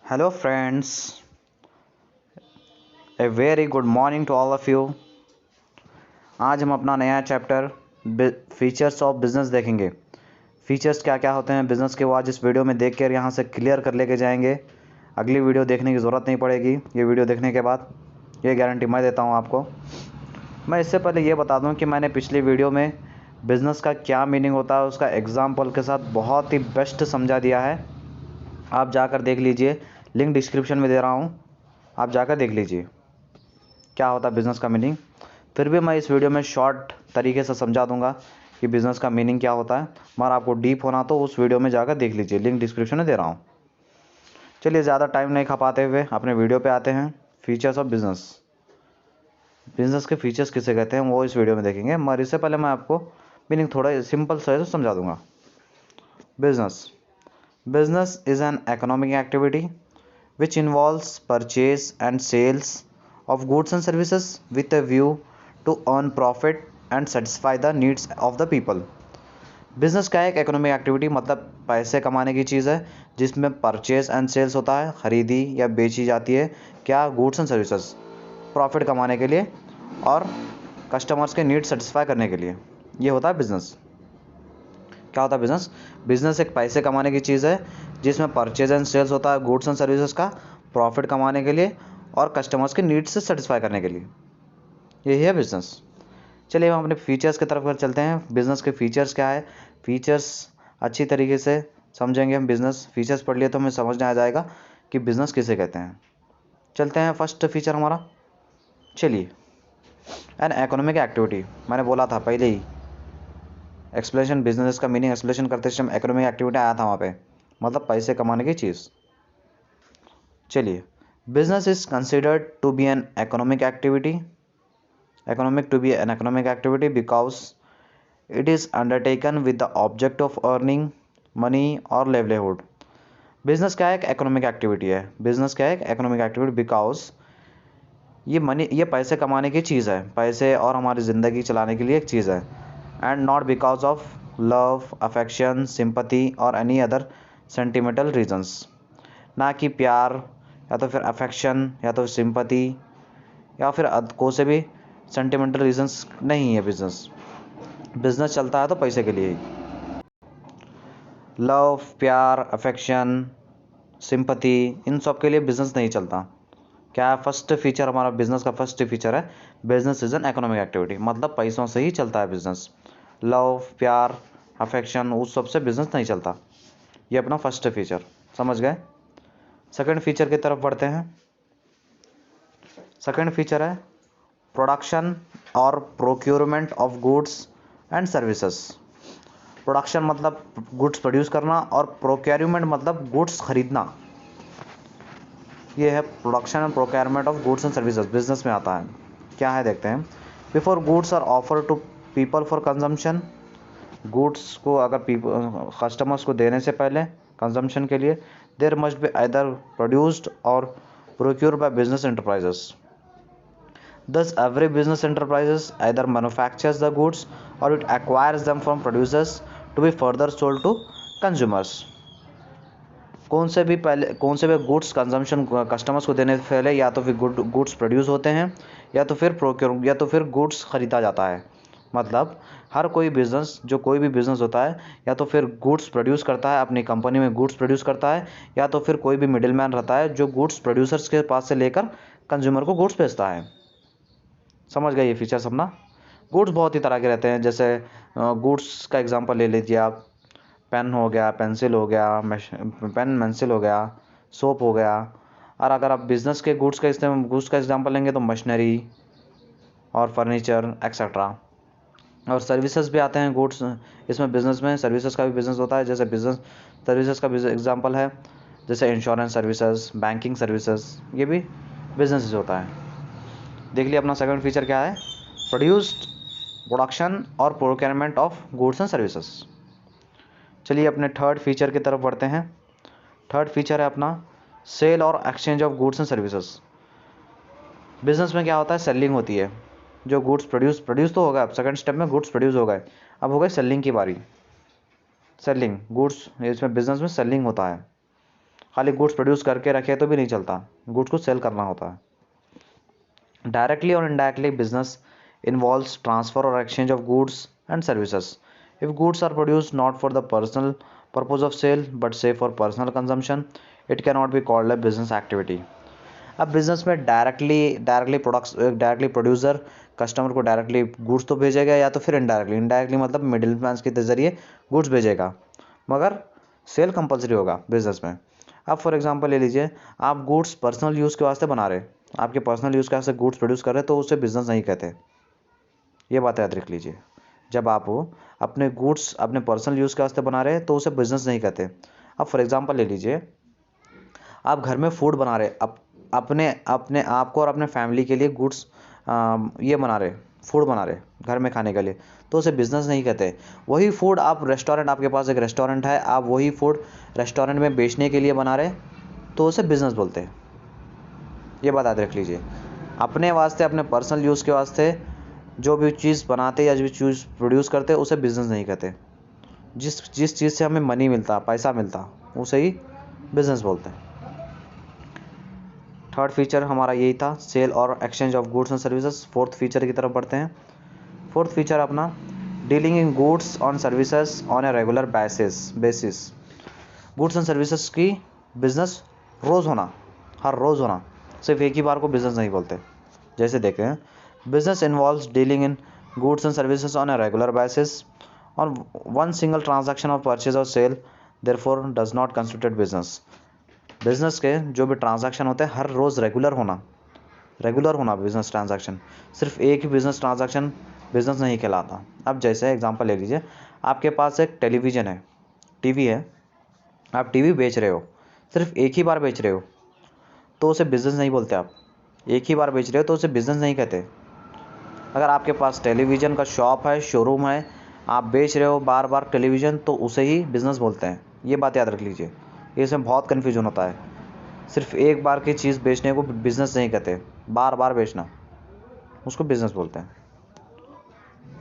Hello, friends. A very good morning to all of you. आज हम अपना नया चैप्टर फीचर्स ऑफ बिजनेस देखेंगे। फीचर्स क्या क्या होते हैं बिजनेस के, वो आज इस वीडियो में देख कर यहाँ से क्लियर कर लेके जाएंगे। अगली वीडियो देखने की ज़रूरत नहीं पड़ेगी। ये वीडियो देखने के बाद ये गारंटी मैं देता हूँ आपको। मैं इससे पहले ये बता दूँ कि मैंने पिछली वीडियो में बिज़नेस का क्या मीनिंग होता है उसका एग्जाम्पल के साथ बहुत ही बेस्ट समझा दिया है। आप जाकर देख लीजिए, लिंक डिस्क्रिप्शन में दे रहा हूँ, आप जाकर देख लीजिए क्या होता है बिज़नेस का मीनिंग। फिर भी मैं इस वीडियो में शॉर्ट तरीके से समझा दूंगा कि बिज़नेस का मीनिंग क्या होता है, मगर आपको डीप होना तो उस वीडियो में जाकर देख लीजिए, लिंक डिस्क्रिप्शन में दे रहा हूँ। चलिए ज़्यादा टाइम नहीं खपाते हुए अपने वीडियो पे आते हैं। फीचर्स ऑफ बिज़नेस, बिज़नेस के फीचर्स किसे कहते हैं वो इस वीडियो में देखेंगे, मगर इससे पहले मैं आपको मीनिंग थोड़ा सिंपल से समझा दूँगा। Business is an economic activity which involves purchase and sales of goods and services with a view to earn profit and satisfy the needs of the people. Business का एक इकोनॉमिक एक्टिविटी मतलब पैसे कमाने की चीज़ है जिसमें परचेज एंड सेल्स होता है, ख़रीदी या बेची जाती है क्या, गुड्स एंड सर्विसेज, प्रॉफिट कमाने के लिए और कस्टमर्स के नीड सेटिस्फाई करने के लिए। ये होता है बिज़नेस। क्या होता है बिज़नेस? बिज़नेस एक पैसे कमाने की चीज़ है जिसमें परचेज एंड सेल्स होता है गुड्स एंड सर्विसेज का, प्रॉफिट कमाने के लिए और कस्टमर्स के नीड्स से सेटिस्फाई करने के लिए। यही है बिज़नेस। चलिए हम अपने फीचर्स की तरफ चलते हैं। बिज़नेस के फीचर्स क्या है, फीचर्स अच्छी तरीके से समझेंगे हम। बिज़नेस फीचर्स पढ़ लिए तो हमें समझ में आ जाएगा कि बिज़नेस किसे कहते हैं। चलते हैं फर्स्ट फीचर हमारा। चलिए, एन इकोनॉमिक एक्टिविटी, मैंने बोला था पहले ही एक्सप्लेनेशन, बिजनेस का मीनिंग एक्सप्लेनेशन करते समय इकोनॉमिक एक्टिविटी आया था वहाँ पे, मतलब पैसे कमाने की चीज़। चलिए, business is considered to be an economic activity, because it is undertaken with the object of earning money और लेवलीहुड। बिजनेस क्या है? एक इकोनॉमिक एक्टिविटी है। बिजनेस क्या है? एक इकोनॉमिक एक्टिविटी बिकॉज ये पैसे कमाने की चीज़ है, पैसे और हमारी ज़िंदगी चलाने के लिए एक चीज़ है, and not because of love, affection, sympathy और एनी अदर सेंटिमेंटल रीजंस। ना कि प्यार या तो फिर अफेक्शन या तो सिंपैथी या फिर को से भी सेंटिमेंटल रीजंस नहीं है। बिजनेस चलता है तो पैसे के लिए ही। लव, प्यार, अफेक्शन, सिंपैथी, इन सब के लिए बिजनेस नहीं चलता। क्या है फर्स्ट फीचर हमारा? बिजनेस का फर्स्ट फीचर है business is an economic activity, मतलब पैसों से ही चलता है बिजनेस। लव, प्यार, अफेक्शन, उस सब से बिजनेस नहीं चलता। ये अपना फर्स्ट फीचर समझ गए। सेकंड फीचर की तरफ बढ़ते हैं। सेकंड फीचर है प्रोडक्शन और procurement of goods and services. Production मतलब गुड्स प्रोड्यूस करना और प्रोक्योरमेंट मतलब गुड्स खरीदना। ये है production and procurement of goods and services, business में आता है। क्या है देखते हैं। Before goods are offer to people for consumption, goods को अगर कस्टमर्स को देने से पहले कंजम्पशन के लिए, there must be either produced और procured by business enterprises. Thus, every business enterprises either manufactures the goods or it acquires them from producers to be further sold to consumers. कौन से भी गुड्स कंजम्पशन कस्टमर्स को देने से पहले या तो फिर गुड्स प्रोड्यूस होते हैं या तो फिर गुड्स ख़रीदा जाता है। मतलब हर कोई बिज़नेस, जो कोई भी बिज़नेस होता है, या तो फिर गुड्स प्रोड्यूस करता है, अपनी कंपनी में गुड्स प्रोड्यूस करता है, या तो फिर कोई भी मिडिल मैन रहता है जो गुड्स प्रोड्यूसर्स के पास से लेकर कंज्यूमर को गुड्स बेचता है। समझ गए ये फीचर्स अपना। गुड्स बहुत ही तरह के रहते हैं, जैसे गुड्स का एग्जांपल ले लीजिए आप, पेन हो गया, पेंसिल हो गया, पेंसिल हो गया, सोप हो गया। और अगर आप बिज़नेस के गुड्स का एग्जांपल लेंगे तो मशीनरी और फर्नीचर एक्सेट्रा। और सर्विसेज भी आते हैं गुड्स इसमें, बिज़नेस में सर्विसेज का भी बिज़नेस होता है। जैसे बिज़नेस सर्विसेज का एग्जांपल है जैसे इंश्योरेंस सर्विसेज, बैंकिंग सर्विसेज, ये भी बिजनेस होता है। देख लिया अपना सेकंड फीचर क्या है, प्रोडक्शन और procurement of goods and services. चलिए अपने थर्ड फीचर की तरफ बढ़ते हैं। थर्ड फीचर है अपना सेल और exchange of goods and services. Business में क्या होता है? सेलिंग होती है। जो गुड्स प्रोड्यूस तो होगा, अब सेकंड स्टेप में गुड्स प्रोड्यूस हो गए, अब हो गई सेलिंग की बारी। सेलिंग गुड्स, इसमें बिजनेस में सेलिंग होता है। खाली गुड्स प्रोड्यूस करके रखे तो भी नहीं चलता, गुड्स को सेल करना होता है। डायरेक्टली और इनडायरेक्टली बिजनेस इन्वॉल्व्स ट्रांसफर और exchange of goods and services. If goods are produced not for the personal purpose of sale but say for personal consumption, it can not be called a business activity. अब business में directly producer customer को directly goods तो भेजेगा, या तो फिर indirectly मतलब middle man के जरिए गुड्स भेजेगा, मगर सेल कंपलसरी होगा बिजनेस में। अब फॉर एग्जांपल ले लीजिए, आप गुड्स पर्सनल यूज़ के वास्ते बना रहे, आपके पर्सनल यूज़ के वास्ते गुड्स प्रोड्यूस कर रहे, तो उसे बिजनेस नहीं कहते। ये बात याद रख लीजिए, जब आप अपने गुड्स अपने पर्सनल यूज़ के वास्ते बना रहे तो उसे बिजनेस नहीं कहते। अब फॉर एग्जांपल ले लीजिए, आप घर में फूड बना रहे, अपने अपने आप को और अपने फैमिली के लिए गुड्स ये बना रहे, फूड बना रहे घर में खाने के लिए, तो उसे बिज़नेस नहीं कहते। वही फूड आप रेस्टोरेंट, आपके पास एक रेस्टोरेंट है, आप वही फूड रेस्टोरेंट में बेचने के लिए बना रहे, तो उसे बिज़नेस बोलते हैं। ये बात याद रख लीजिए, अपने वास्ते अपने पर्सनल यूज़ के वास्ते जो भी चीज़ बनाते या जो भी चीज़ प्रोड्यूस करते उसे बिज़नेस नहीं कहते। जिस चीज़ से हमें मनी मिलता, पैसा मिलता, उसे ही बिज़नेस बोलते हैं। थर्ड फीचर हमारा यही था, सेल और exchange of goods and services. Fourth feature की तरफ बढ़ते हैं। फोर्थ फीचर अपना dealing in goods on services on a regular basis. Goods and services की बिजनेस रोज़ होना, हर रोज़ होना, सिर्फ एक ही बार को बिजनेस नहीं बोलते। जैसे देखें, business involves dealing in goods and services on a regular basis on one single transaction of purchase और sale, therefore does not constitute business. Business के जो भी ट्रांजैक्शन होते हैं हर रोज़ रेगुलर होना बिजनेस ट्रांजैक्शन, सिर्फ एक ही बिजनेस ट्रांजैक्शन बिजनेस नहीं कहलाता। अब जैसे एग्जांपल ले लीजिए, आपके पास एक टेलीविज़न है, टीवी है, आप टीवी बेच रहे हो, सिर्फ एक ही बार बेच रहे हो तो उसे बिज़नेस नहीं बोलते। आप एक ही बार बेच रहे हो तो उसे बिज़नेस नहीं कहते। अगर आपके पास टेलीविज़न का शॉप है, शोरूम है, आप बेच रहे हो बार बार टेलीविज़न, तो उसे ही बिज़नेस बोलते हैं। ये बात याद रख लीजिए, इसमें बहुत कन्फ्यूजन होता है। सिर्फ एक बार की चीज़ बेचने को बिज़नेस नहीं कहते, बार बार बेचना उसको बिज़नेस बोलते हैं।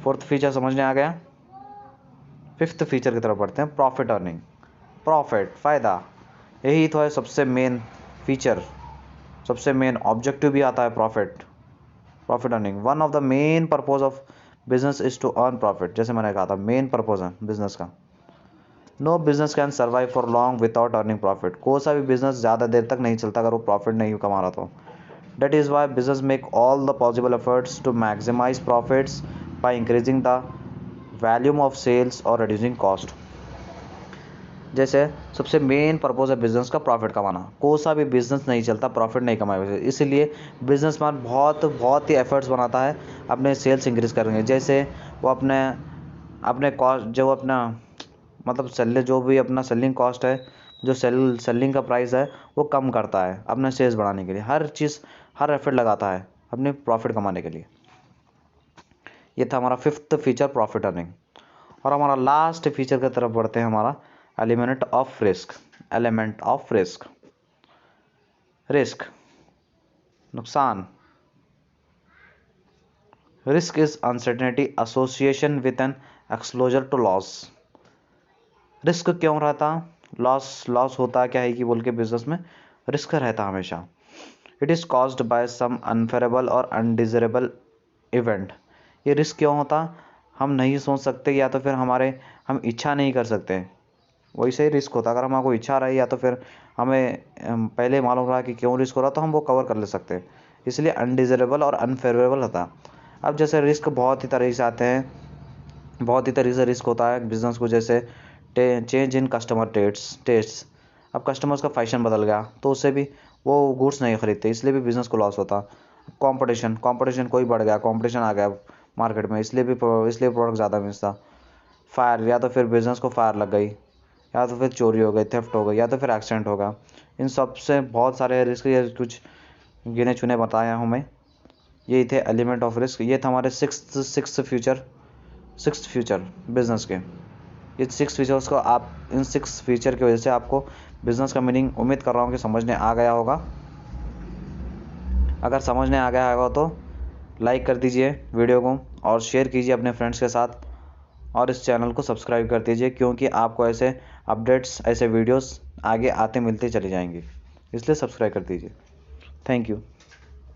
फोर्थ फीचर समझने आ गया। फिफ्थ फीचर की तरफ बढ़ते हैं, प्रॉफिट अर्निंग। प्रॉफिट, फ़ायदा, यही तो है सबसे मेन फीचर, सबसे मेन ऑब्जेक्टिव भी आता है profit earning. One of the main purpose of business is to earn profit. जैसे मैंने कहा था, मेन पर्पज़ है बिजनेस का। No business can survive for long without earning profit. कोई सा भी बिजनेस ज़्यादा देर तक नहीं चलता अगर वो प्रॉफिट नहीं कमा रहा तो। That is why business make all the possible efforts to maximize profits by increasing the volume of sales or reducing cost। जैसे सबसे मेन पर्पज़ है बिज़नेस का प्रॉफिट कमाना। कोई सा भी बिज़नेस नहीं चलता प्रॉफिट नहीं कमाए वजह, इसलिए बिजनेसमैन बहुत ही एफर्ट्स बनाता है अपने सेल्स इंक्रीज़ करेंगे। जैसे वो अपने कॉस्ट, जो अपना मतलब जो भी अपना सेलिंग कॉस्ट है, जो सेलिंग का प्राइस है, वो कम करता है अपने सेल्स बढ़ाने के लिए। हर एफर्ट लगाता है अपने प्रॉफिट कमाने के लिए। ये था हमारा फिफ्थ फीचर, प्रॉफिट अर्निंग। और हमारा लास्ट फीचर की तरफ बढ़ते हैं, हमारा एलिमेंट ऑफ रिस्क। रिस्क, नुकसान। Risk is uncertainty association with an exposure to loss. Risk क्यों रहता, लॉस होता क्या है कि बोल के बिजनेस में रिस्क रहता हमेशा। It is caused by some unfavourable और अनडिज़रेबल इवेंट। ये रिस्क क्यों होता, हम नहीं सोच सकते, या तो फिर हम इच्छा नहीं कर सकते, वैसे ही रिस्क होता। अगर हमको इच्छा रही या तो फिर हमें पहले मालूम रहा कि क्यों रिस्क हो रहा, तो हम वो कवर कर ले सकते हैं। इसलिए अनडिज़रेबल और अनफेवरेबल होता। अब जैसे रिस्क बहुत ही तरह से आते हैं, बहुत ही तरह से रिस्क होता है बिज़नेस को। जैसे चेंज इन कस्टमर टेस्ट्स। अब कस्टमर्स का फैशन बदल गया तो उससे भी वो गुड्स नहीं खरीदते, इसलिए भी बिज़नेस को लॉस होता। कंपटीशन कोई बढ़ गया, कंपटीशन आ गया मार्केट में, इसलिए प्रोडक्ट ज़्यादा मिलता। फायर, या तो फिर बिज़नेस को फायर लग गई, या तो फिर चोरी हो गई, थेफ्ट हो गई, या तो फिर एक्सीडेंट होगा। इन सब से बहुत सारे रिस्क, ये कुछ गिने चुने बताए हूँ मैं। यही थे एलिमेंट ऑफ रिस्क। ये था हमारे सिक्स फीचर बिज़नेस के। ये 6 फीचर्स को आप, इन 6 फीचर की वजह से आपको बिज़नेस का मीनिंग उम्मीद कर रहा हूँ कि समझने आ गया होगा। अगर समझने आ गया होगा तो लाइक कर दीजिए वीडियो को और शेयर कीजिए अपने फ्रेंड्स के साथ, और इस चैनल को सब्सक्राइब कर दीजिए, क्योंकि आपको ऐसे अपडेट्स, ऐसे वीडियोस आगे आते मिलते चले जाएंगे, इसलिए सब्सक्राइब कर दीजिए। Thank you.